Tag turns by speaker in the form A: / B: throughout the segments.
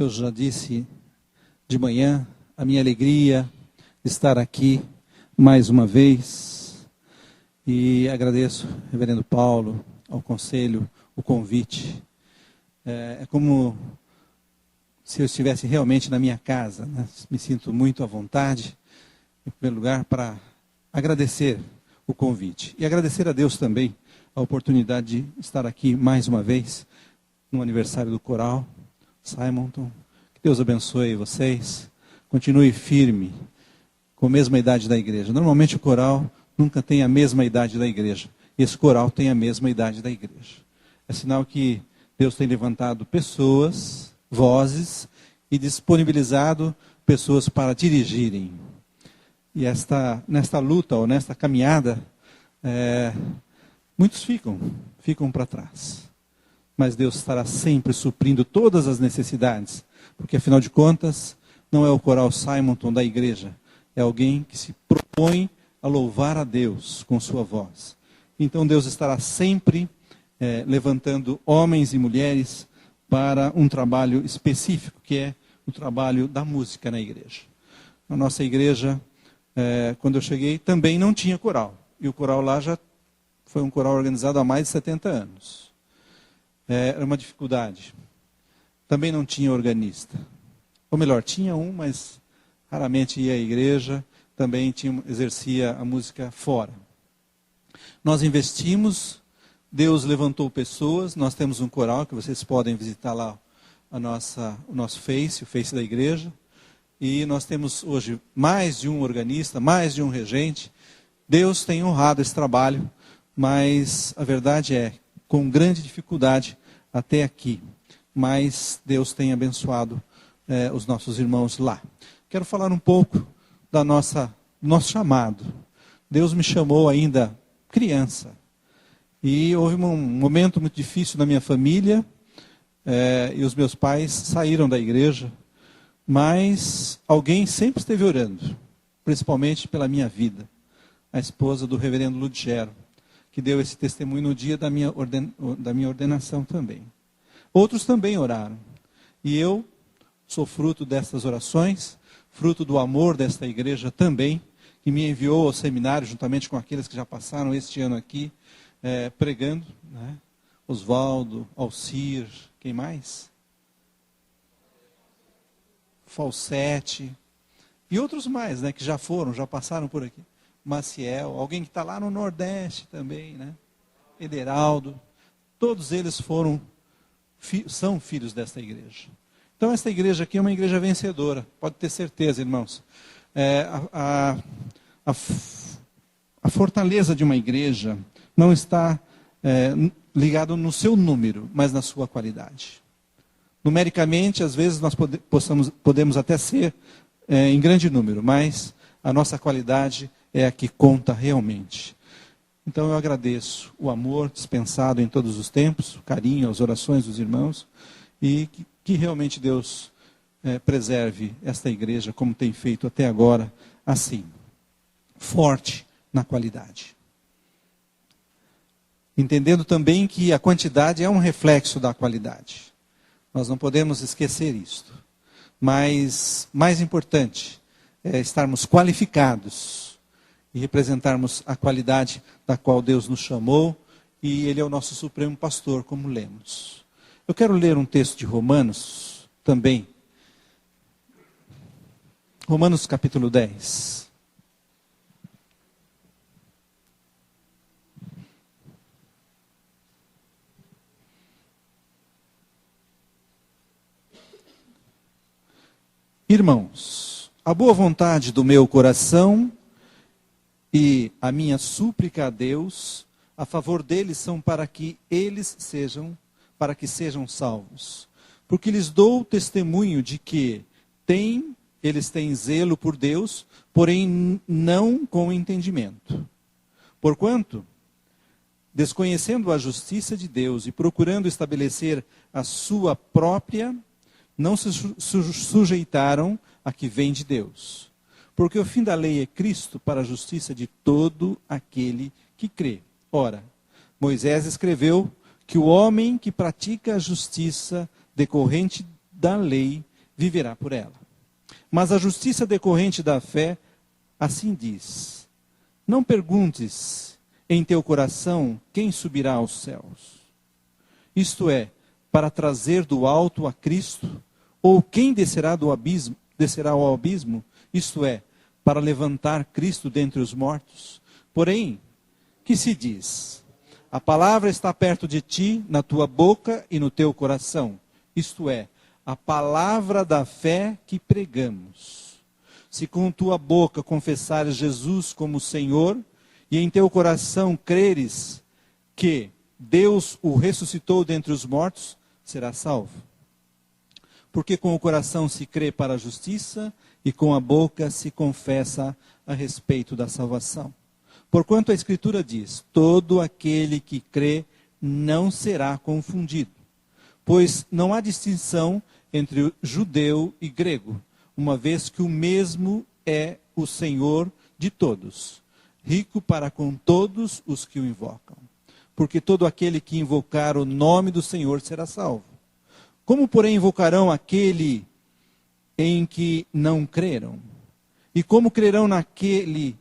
A: Eu já disse de manhã a minha alegria de estar aqui mais uma vez e agradeço, reverendo Paulo, ao conselho, o convite. É como se eu estivesse realmente na minha casa, né? Me sinto muito à vontade, em primeiro lugar, para agradecer o convite e agradecer a Deus também a oportunidade de estar aqui mais uma vez no aniversário do coral Simonton. Que Deus abençoe vocês, continue firme, com a mesma idade da igreja. Normalmente o coral nunca tem a mesma idade da igreja, esse coral tem a mesma idade da igreja. É sinal que Deus tem levantado pessoas, vozes, e disponibilizado pessoas para dirigirem. E nesta luta, ou nesta caminhada, muitos ficam para trás. Mas Deus estará sempre suprindo todas as necessidades, porque afinal de contas, não é o coral Simonton da igreja, é alguém que se propõe a louvar a Deus com sua voz. Então Deus estará sempre levantando homens e mulheres para um trabalho específico, que é o trabalho da música na igreja. Na nossa igreja, quando eu cheguei, também não tinha coral. E o coral lá já foi um coral organizado há mais de 70 anos. Era uma dificuldade. Também não tinha organista. Ou melhor, tinha um, mas raramente ia à igreja. Também exercia a música fora. Nós investimos, Deus levantou pessoas. Nós temos um coral que vocês podem visitar lá o nosso Face, o Face da igreja. E nós temos hoje mais de um organista, mais de um regente. Deus tem honrado esse trabalho, mas a verdade é, com grande dificuldade até aqui. Mas Deus tem abençoado os nossos irmãos lá. Quero falar um pouco do nosso chamado. Deus me chamou ainda criança. E houve um momento muito difícil na minha família, e os meus pais saíram da igreja. Mas alguém sempre esteve orando, principalmente pela minha vida. A esposa do reverendo Ludgero, que deu esse testemunho no dia da minha ordenação também. Outros também oraram. E eu sou fruto dessas orações, fruto do amor desta igreja também, que me enviou ao seminário, juntamente com aqueles que já passaram este ano aqui, pregando. Né? Oswaldo, Alcir, quem mais? Falsete, e outros mais, né, que já passaram por aqui. Maciel, alguém que está lá no Nordeste também, né? Ederaldo, todos eles são filhos desta igreja. Então esta igreja aqui é uma igreja vencedora, pode ter certeza, irmãos. A fortaleza de uma igreja não está ligada no seu número, mas na sua qualidade. Numericamente, às vezes, nós podemos até ser em grande número, mas a nossa qualidade é a que conta realmente. Então eu agradeço o amor dispensado em todos os tempos, o carinho, as orações dos irmãos, e que realmente Deus preserve esta igreja como tem feito até agora, assim, forte na qualidade. Entendendo também que a quantidade é um reflexo da qualidade. Nós não podemos esquecer isto. Mas, mais importante, é estarmos qualificados e representarmos a qualidade da qual Deus nos chamou, e Ele é o nosso supremo pastor, como lemos. Eu quero ler um texto de Romanos também. Romanos capítulo 10. Irmãos, a boa vontade do meu coração e a minha súplica a Deus a favor deles são para que sejam salvos. Porque lhes dou testemunho de que eles têm zelo por Deus, porém não com entendimento. Porquanto, desconhecendo a justiça de Deus e procurando estabelecer a sua própria, não se sujeitaram a que vem de Deus. Porque o fim da lei é Cristo para a justiça de todo aquele que crê. Ora, Moisés escreveu que o homem que pratica a justiça decorrente da lei viverá por ela. Mas a justiça decorrente da fé assim diz: não perguntes em teu coração quem subirá aos céus. Isto é, para trazer do alto a Cristo, ou quem descerá ao abismo, isto é, para levantar Cristo dentre os mortos. Porém, que se diz? A palavra está perto de ti, na tua boca e no teu coração. Isto é, a palavra da fé que pregamos. Se com tua boca confessares Jesus como Senhor, e em teu coração creres que Deus o ressuscitou dentre os mortos, serás salvo. Porque com o coração se crê para a justiça, e com a boca se confessa a respeito da salvação. Porquanto a Escritura diz: todo aquele que crê não será confundido. Pois não há distinção entre judeu e grego, uma vez que o mesmo é o Senhor de todos, rico para com todos os que o invocam. Porque todo aquele que invocar o nome do Senhor será salvo. Como, porém, invocarão aquele em que não creram? E como crerão naquele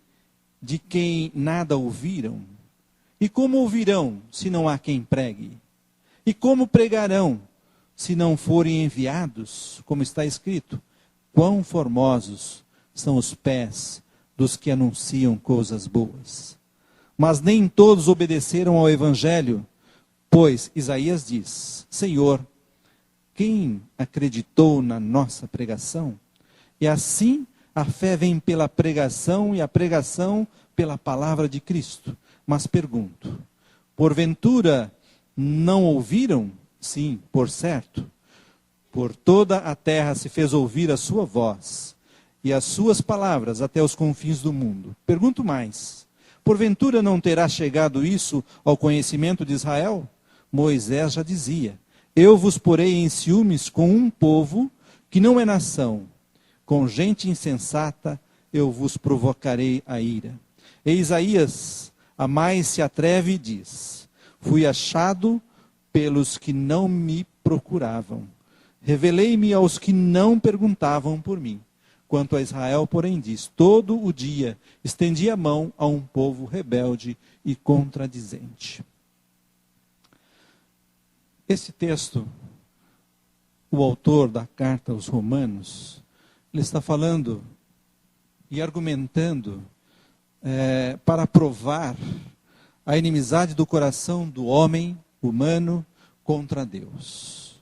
A: de quem nada ouviram? E como ouvirão, se não há quem pregue? E como pregarão, se não forem enviados? Como está escrito: quão formosos são os pés dos que anunciam coisas boas. Mas nem todos obedeceram ao evangelho, pois Isaías diz: Senhor, quem acreditou na nossa pregação? E assim a fé vem pela pregação, e a pregação pela palavra de Cristo. Mas pergunto: porventura não ouviram? Sim, por certo. Por toda a terra se fez ouvir a sua voz, e as suas palavras até os confins do mundo. Pergunto mais: porventura não terá chegado isso ao conhecimento de Israel? Moisés já dizia: eu vos porei em ciúmes com um povo que não é nação. Com gente insensata eu vos provocarei a ira. E Isaías a mais se atreve e diz: fui achado pelos que não me procuravam. Revelei-me aos que não perguntavam por mim. Quanto a Israel, porém, diz: todo o dia estendi a mão a um povo rebelde e contradizente. Esse texto, o autor da carta aos Romanos, ele está falando e argumentando para provar a inimizade do coração do homem humano contra Deus.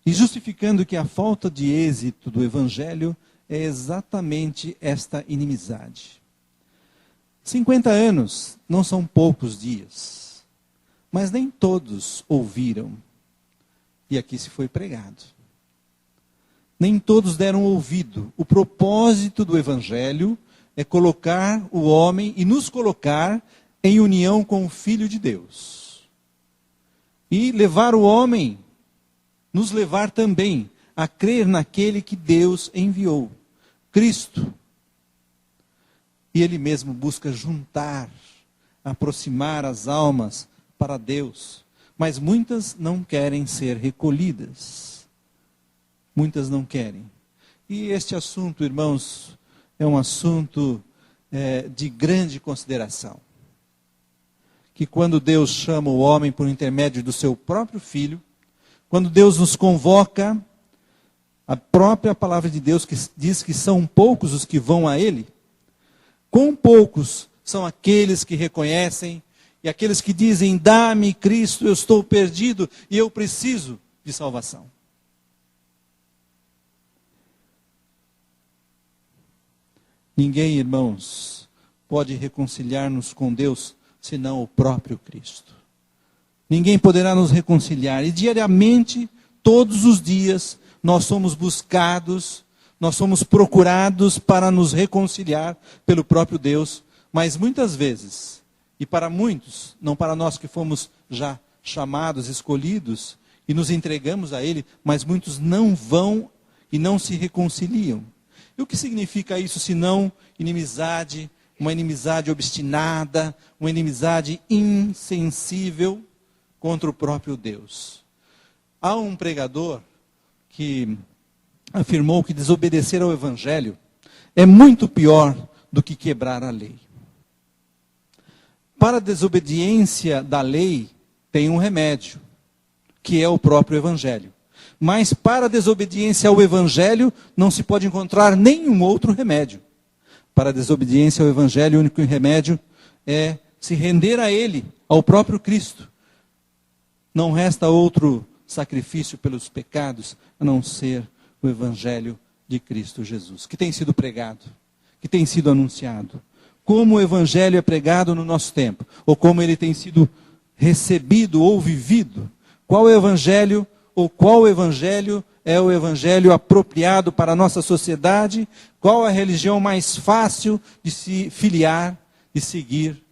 A: E justificando que a falta de êxito do Evangelho é exatamente esta inimizade. 50 anos não são poucos dias, mas nem todos ouviram. E aqui se foi pregado. Nem todos deram ouvido. O propósito do Evangelho é colocar o homem e nos colocar em união com o Filho de Deus. E levar o homem, nos levar também a crer naquele que Deus enviou, Cristo. E Ele mesmo busca juntar, aproximar as almas para Deus. Mas muitas não querem ser recolhidas. Muitas não querem. E este assunto, irmãos, é um assunto de grande consideração. Que quando Deus chama o homem por intermédio do seu próprio Filho, quando Deus nos convoca, a própria palavra de Deus que diz que são poucos os que vão a Ele, quão poucos são aqueles que reconhecem e aqueles que dizem: dá-me Cristo, eu estou perdido e eu preciso de salvação. Ninguém, irmãos, pode reconciliar-nos com Deus senão o próprio Cristo. Ninguém poderá nos reconciliar. E diariamente, todos os dias, nós somos buscados, nós somos procurados para nos reconciliar pelo próprio Deus. Mas muitas vezes, e para muitos, não para nós que fomos já chamados, escolhidos, e nos entregamos a Ele, mas muitos não vão e não se reconciliam. E o que significa isso, senão inimizade, uma inimizade obstinada, uma inimizade insensível contra o próprio Deus? Há um pregador que afirmou que desobedecer ao Evangelho é muito pior do que quebrar a lei. Para a desobediência da lei, tem um remédio, que é o próprio Evangelho. Mas para a desobediência ao Evangelho, não se pode encontrar nenhum outro remédio. Para a desobediência ao Evangelho, o único remédio é se render a Ele, ao próprio Cristo. Não resta outro sacrifício pelos pecados, a não ser o Evangelho de Cristo Jesus, que tem sido pregado, que tem sido anunciado. Como o Evangelho é pregado no nosso tempo, ou como ele tem sido recebido ou vivido. Qual é o Evangelho, ou qual Evangelho é o Evangelho apropriado para a nossa sociedade? Qual a religião mais fácil de se filiar, de seguir?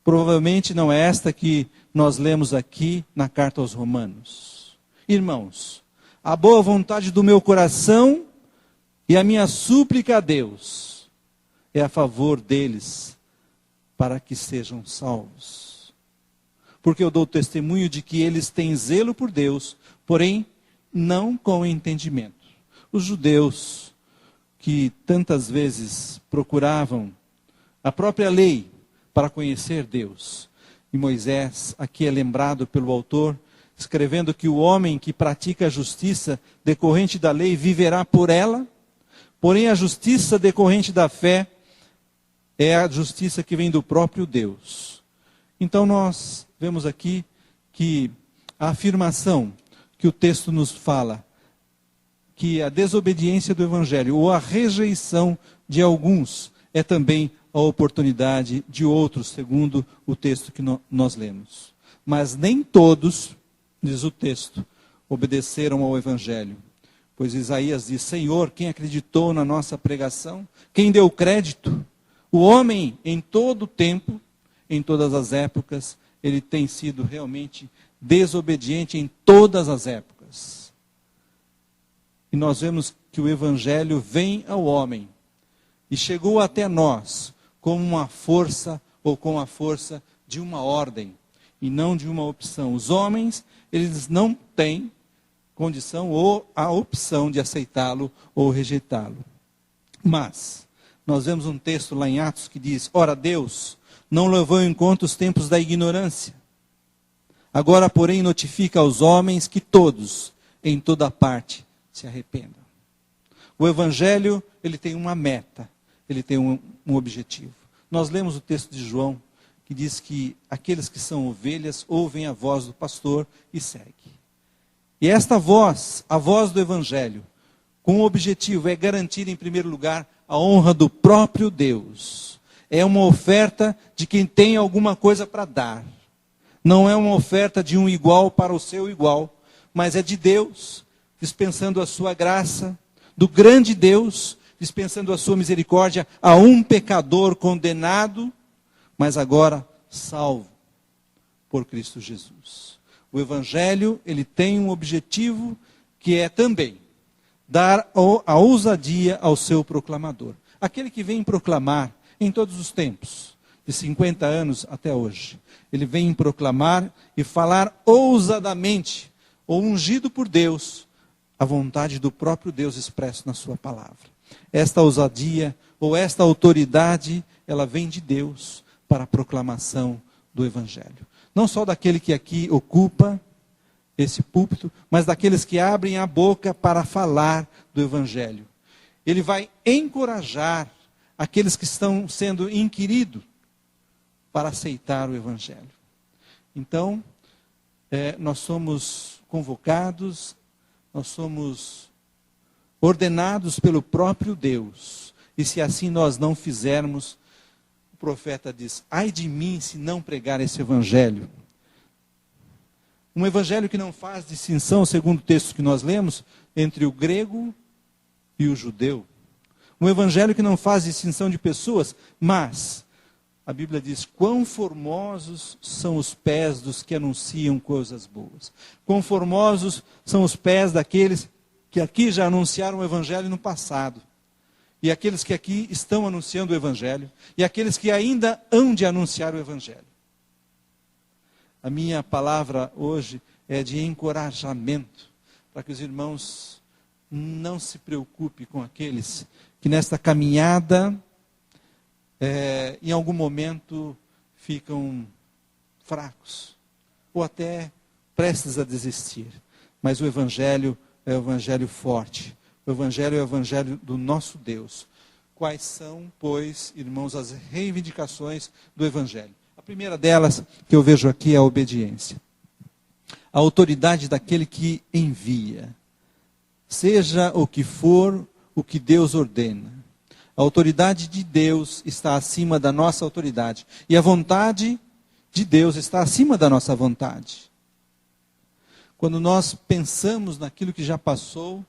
A: Provavelmente não é esta que nós lemos aqui na carta aos Romanos. Irmãos, a boa vontade do meu coração e a minha súplica a Deus é a favor deles, para que sejam salvos. Porque eu dou testemunho de que eles têm zelo por Deus, porém não com entendimento. Os judeus, que tantas vezes procuravam a própria lei para conhecer Deus, e Moisés aqui é lembrado pelo autor, escrevendo que o homem que pratica a justiça decorrente da lei viverá por ela, porém a justiça decorrente da fé é a justiça que vem do próprio Deus. Então nós vemos aqui que a afirmação que o texto nos fala, que a desobediência do Evangelho ou a rejeição de alguns é também a oportunidade de outros, segundo o texto que nós lemos. Mas nem todos, diz o texto, obedeceram ao Evangelho. Pois Isaías diz: Senhor, quem acreditou na nossa pregação? Quem deu crédito? O homem, em todo o tempo, em todas as épocas, ele tem sido realmente desobediente em todas as épocas. E nós vemos que o Evangelho vem ao homem e chegou até nós como uma força ou com a força de uma ordem e não de uma opção. Os homens, eles não têm condição ou a opção de aceitá-lo ou rejeitá-lo. Mas nós vemos um texto lá em Atos que diz: ora, Deus não levou em conta os tempos da ignorância. Agora, porém, notifica aos homens que todos, em toda parte, se arrependam. O Evangelho, ele tem uma meta, ele tem um objetivo. Nós lemos o texto de João, que diz que aqueles que são ovelhas, ouvem a voz do pastor e seguem. E esta voz, a voz do Evangelho, com o objetivo é garantir, em primeiro lugar, a honra do próprio Deus. É uma oferta de quem tem alguma coisa para dar. Não é uma oferta de um igual para o seu igual, mas é de Deus, dispensando a sua graça, do grande Deus, dispensando a sua misericórdia a um pecador condenado, mas agora salvo por Cristo Jesus. O Evangelho, ele tem um objetivo que é também dar a ousadia ao seu proclamador. Aquele que vem proclamar em todos os tempos, de 50 anos até hoje. Ele vem proclamar e falar ousadamente, ou ungido por Deus, a vontade do próprio Deus expresso na sua palavra. Esta ousadia, ou esta autoridade, ela vem de Deus para a proclamação do Evangelho. Não só daquele que aqui ocupa esse púlpito, mas daqueles que abrem a boca para falar do Evangelho. Ele vai encorajar aqueles que estão sendo inquiridos para aceitar o Evangelho. Então, nós somos convocados, nós somos ordenados pelo próprio Deus. E se assim nós não fizermos, o profeta diz: ai de mim se não pregar esse Evangelho. Um Evangelho que não faz distinção, segundo o texto que nós lemos, entre o grego e o judeu. Um Evangelho que não faz distinção de pessoas, mas a Bíblia diz: quão formosos são os pés dos que anunciam coisas boas. Quão formosos são os pés daqueles que aqui já anunciaram o Evangelho no passado. E aqueles que aqui estão anunciando o Evangelho. E aqueles que ainda hão de anunciar o Evangelho. A minha palavra hoje é de encorajamento, para que os irmãos não se preocupe com aqueles que nesta caminhada, em algum momento, ficam fracos, ou até prestes a desistir. Mas o Evangelho é o Evangelho forte. O Evangelho é o Evangelho do nosso Deus. Quais são, pois, irmãos, as reivindicações do Evangelho? A primeira delas que eu vejo aqui é a obediência. A autoridade daquele que envia. Seja o que for, o que Deus ordena. A autoridade de Deus está acima da nossa autoridade. E a vontade de Deus está acima da nossa vontade. Quando nós pensamos naquilo que já passou,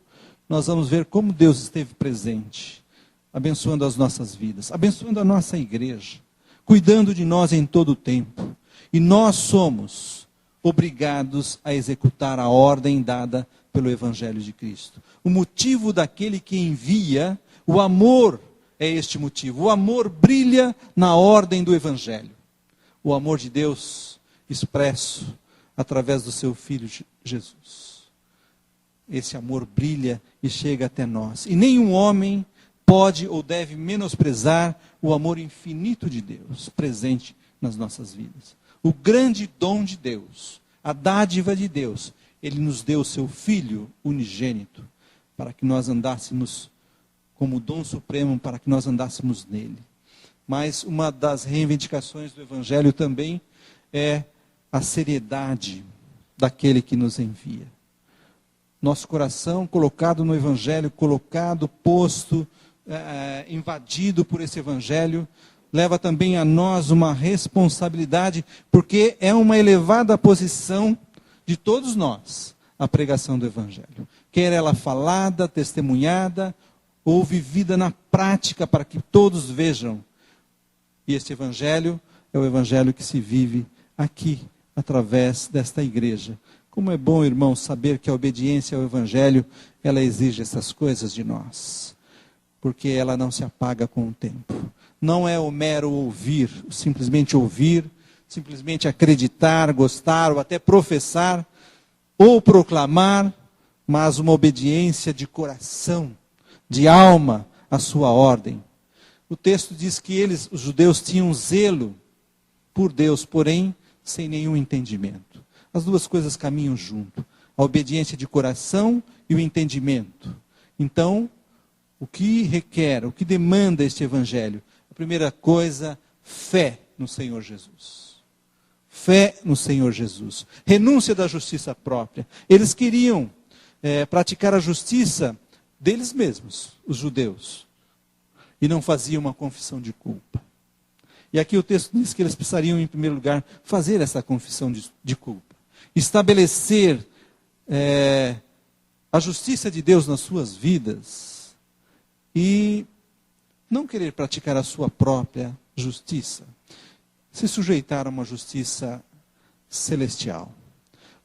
A: nós vamos ver como Deus esteve presente, abençoando as nossas vidas, abençoando a nossa igreja, cuidando de nós em todo o tempo. E nós somos obrigados a executar a ordem dada pelo Evangelho de Cristo. O motivo daquele que envia, o amor é este motivo. O amor brilha na ordem do Evangelho. O amor de Deus expresso através do seu Filho Jesus. Esse amor brilha e chega até nós. E nenhum homem pode ou deve menosprezar o amor infinito de Deus presente nas nossas vidas. O grande dom de Deus, a dádiva de Deus, Ele nos deu o seu Filho unigênito para que nós andássemos como dom supremo, para que nós andássemos nele. Mas uma das reivindicações do Evangelho também é a seriedade daquele que nos envia. Nosso coração colocado no Evangelho, colocado, posto, invadido por esse Evangelho, leva também a nós uma responsabilidade, porque é uma elevada posição de todos nós, a pregação do Evangelho. Quer ela falada, testemunhada, ou vivida na prática, para que todos vejam. E este Evangelho é o Evangelho que se vive aqui, através desta igreja. Como é bom, irmãos, saber que a obediência ao Evangelho, ela exige essas coisas de nós. Porque ela não se apaga com o tempo. Não é o mero ouvir, simplesmente acreditar, gostar, ou até professar, ou proclamar, mas uma obediência de coração, de alma, à sua ordem. O texto diz que os judeus, tinham zelo por Deus, porém, sem nenhum entendimento. As duas coisas caminham junto. A obediência de coração e o entendimento. Então, o que requer, o que demanda este Evangelho? A primeira coisa, fé no Senhor Jesus. Fé no Senhor Jesus. Renúncia da justiça própria. Eles queriam praticar a justiça deles mesmos, os judeus. E não faziam uma confissão de culpa. E aqui o texto diz que eles precisariam, em primeiro lugar, fazer essa confissão de culpa. Estabelecer a justiça de Deus nas suas vidas. E não querer praticar a sua própria justiça. Se sujeitar a uma justiça celestial.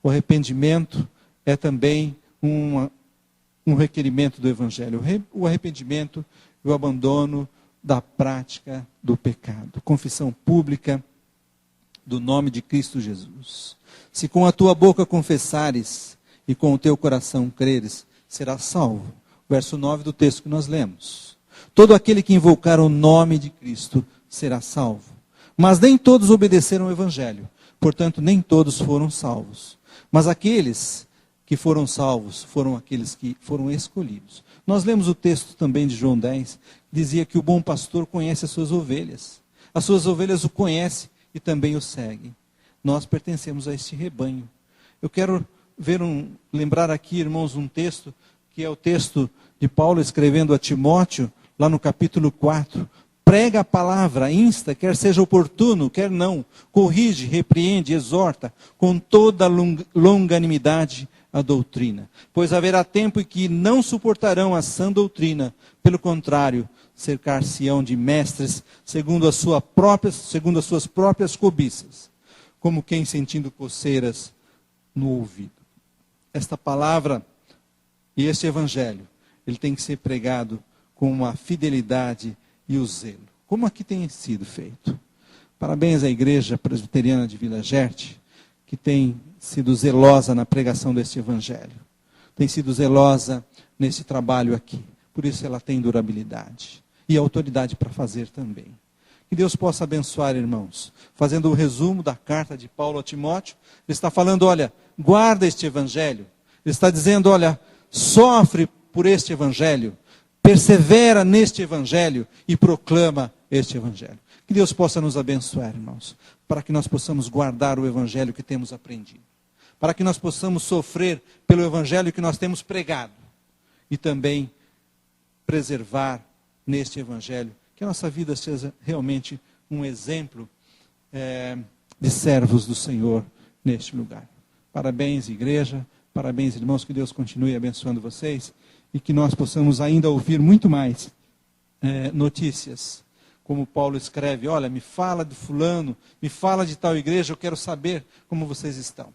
A: O arrependimento é também um requerimento do Evangelho. O arrependimento e o abandono da prática do pecado. Confissão pública do nome de Cristo Jesus. Se com a tua boca confessares e com o teu coração creres, serás salvo. Verso 9 do texto que nós lemos. Todo aquele que invocar o nome de Cristo será salvo. Mas nem todos obedeceram ao Evangelho. Portanto, nem todos foram salvos. Mas aqueles que foram salvos foram aqueles que foram escolhidos. Nós lemos o texto também de João 10, dizia que o bom pastor conhece as suas ovelhas. As suas ovelhas o conhecem e também o seguem. Nós pertencemos a este rebanho. Eu quero lembrar aqui, irmãos, um texto, que é o texto de Paulo escrevendo a Timóteo, lá no capítulo 4. Prega a palavra, insta, quer seja oportuno, quer não. Corrige, repreende, exorta, com toda longanimidade a doutrina. Pois haverá tempo em que não suportarão a sã doutrina. Pelo contrário, cercar-se-ão de mestres, segundo as suas próprias cobiças. Como quem sentindo coceiras no ouvido. Esta palavra e este Evangelho, ele tem que ser pregado com uma fidelidade e o zelo. Como aqui tem sido feito. Parabéns à Igreja Presbiteriana de Vila Gerte, que tem sido zelosa na pregação deste Evangelho. tem sido zelosa nesse trabalho aqui. Por isso ela tem durabilidade e autoridade para fazer também. Que Deus possa abençoar, irmãos. Fazendo o resumo da carta de Paulo a Timóteo, ele está falando, olha, guarda este evangelho. Ele está dizendo, olha, sofre por este evangelho, persevera neste evangelho e proclama este evangelho. Que Deus possa nos abençoar, irmãos, para que nós possamos guardar o evangelho que temos aprendido. Para que nós possamos sofrer pelo evangelho que nós temos pregado. E também preservar neste evangelho, que a nossa vida seja realmente um exemplo de servos do Senhor neste lugar. Parabéns, igreja, parabéns, irmãos, que Deus continue abençoando vocês e que nós possamos ainda ouvir muito mais notícias, como Paulo escreve, olha, me fala de fulano, me fala de tal igreja, eu quero saber como vocês estão.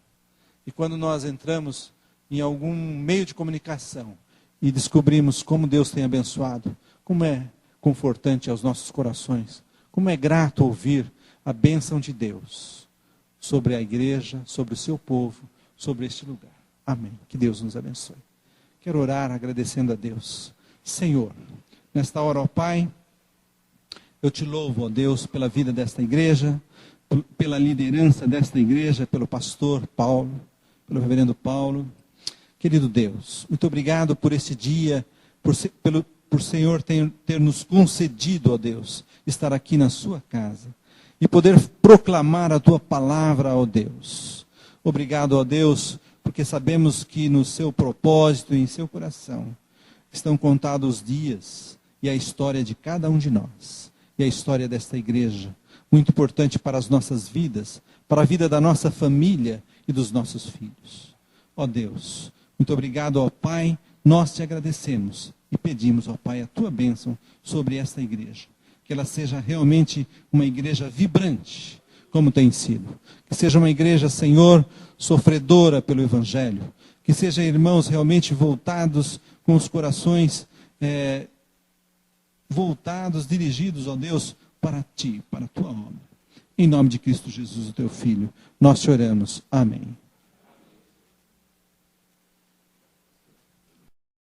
A: E quando nós entramos em algum meio de comunicação e descobrimos como Deus tem abençoado, como é confortante aos nossos corações, como é grato ouvir a bênção de Deus sobre a igreja, sobre o seu povo, sobre este lugar. Amém. Que Deus nos abençoe. Quero orar agradecendo a Deus. Senhor, nesta hora, ó Pai, eu te louvo, ó Deus, pela vida desta igreja, pela liderança desta igreja, pelo pastor Paulo, pelo reverendo Paulo. Querido Deus, muito obrigado por esse dia, por Senhor ter nos concedido, ó Deus, estar aqui na sua casa e poder proclamar a tua palavra, ó Deus. Obrigado, ó Deus, porque sabemos que no seu propósito e em seu coração estão contados os dias e a história de cada um de nós e a história desta igreja, muito importante para as nossas vidas, para a vida da nossa família e dos nossos filhos. Ó Deus, muito obrigado, ó Pai, nós te agradecemos e pedimos, ó Pai, a tua bênção sobre esta igreja. Que ela seja realmente uma igreja vibrante, como tem sido. Que seja uma igreja, Senhor, sofredora pelo Evangelho. Que seja irmãos realmente voltados, com os corações voltados, dirigidos, ó Deus, para ti, para a tua obra. Em nome de Cristo Jesus, o teu Filho, nós te oramos. Amém.